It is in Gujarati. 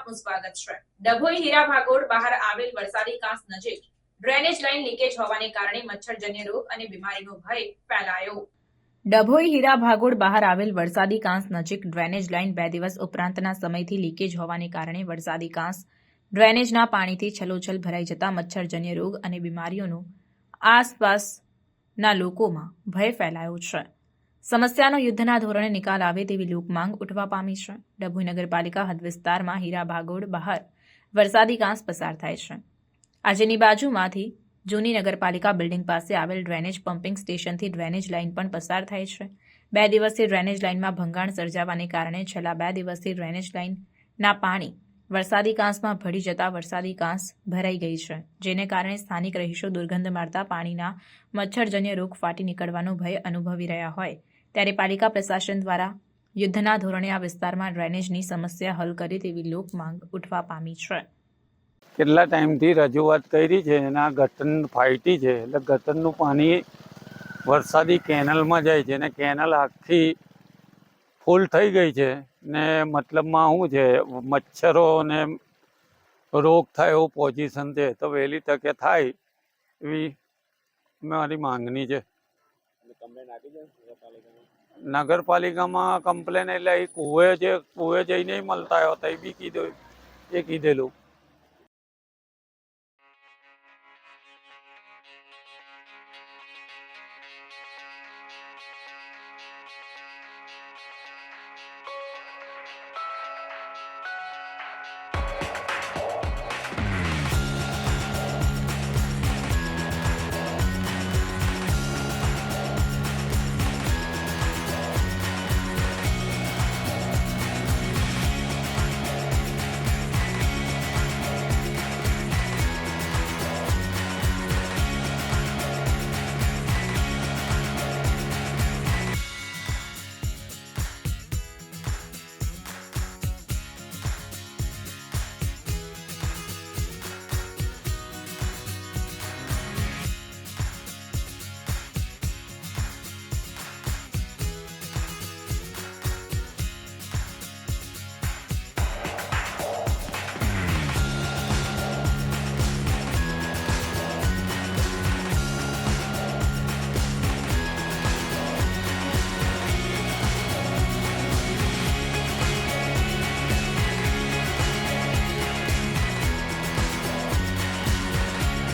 આપનું સ્વાગત છે। ડભોઈ હીરા ભાગોળ બહાર આવેલ વરસાદી કાંસ નજીક ડ્રેનેજ લાઇન લીકેજ હોવાને કારણે મચ્છરજન્ય રોગ અને બીમારીનો ભય ફેલાયો। ડભોઈ હીરા ભાગોળ બહાર આવેલ વરસાદી કાંસ નજીક ડ્રેનેજ લાઇન 2 દિવસ ઉપરાંતના સમયથી લીકેજ હોવાને કારણે વરસાદી કાંસ ડ્રેનેજના પાણીથી છલોછલ ભરાઈ જતા મચ્છરજન્ય રોગ અને બીમારીઓનો આસપાસના લોકોમાં ભય ફેલાયો છે। સમસ્યાનો યુદ્ધના ધોરણે નિકાલ આવે તેવી લોકમાંગ ઉઠવા પામી છે। ડભોઈ નગરપાલિકા હદ વિસ્તારમાં હીરા ભાગોળ બહાર વરસાદી કાંસ પસાર થાય છે। આ જેની બાજુમાંથી જૂની નગરપાલિકા બિલ્ડિંગ પાસે આવેલ ડ્રેનેજ પમ્પિંગ સ્ટેશનથી ડ્રેનેજ લાઇન પણ પસાર થાય છે। 2 દિવસથી ડ્રેનેજ લાઇનમાં ભંગાણ સર્જાવાને કારણે છેલ્લા 2 દિવસથી ડ્રેનેજ લાઇનના પાણી વરસાદી કાંસમાં ભળી જતા વરસાદી કાંસ ભરાઈ ગઈ છે, જેને કારણે સ્થાનિક રહીશો દુર્ગંધ મારતા પાણીના મચ્છરજન્ય રોગ ફાટી નીકળવાનો ભય અનુભવી રહ્યા હોય ત્યારે પાલિકા પ્રશાસન દ્વારા યુદ્ધના ધોરણે આ વિસ્તારમાં ડ્રેનેજની સમસ્યા હલ કરે તેવી લોકમાંગ ઉઠવા પામી છે। કેટલા ટાઈમથી રજૂઆત કરી છે અને આ ગટર ફાટી છે એટલે ગટરનું પાણી વરસાદી કેનલમાં જાય છે અને કેનલ આખી ફૂલ થઈ ગઈ છે ને મતલબમાં શું છે મચ્છરો ને રોગ થાય એવું પોઝિશન છે તો વહેલી તકે થાય એવી મારી માંગણી છે। નગરપાલિકામાં કમ્પ્લેન એટલે કુએ જઈને મળતા આવ્યો તો એ બી કીધેલું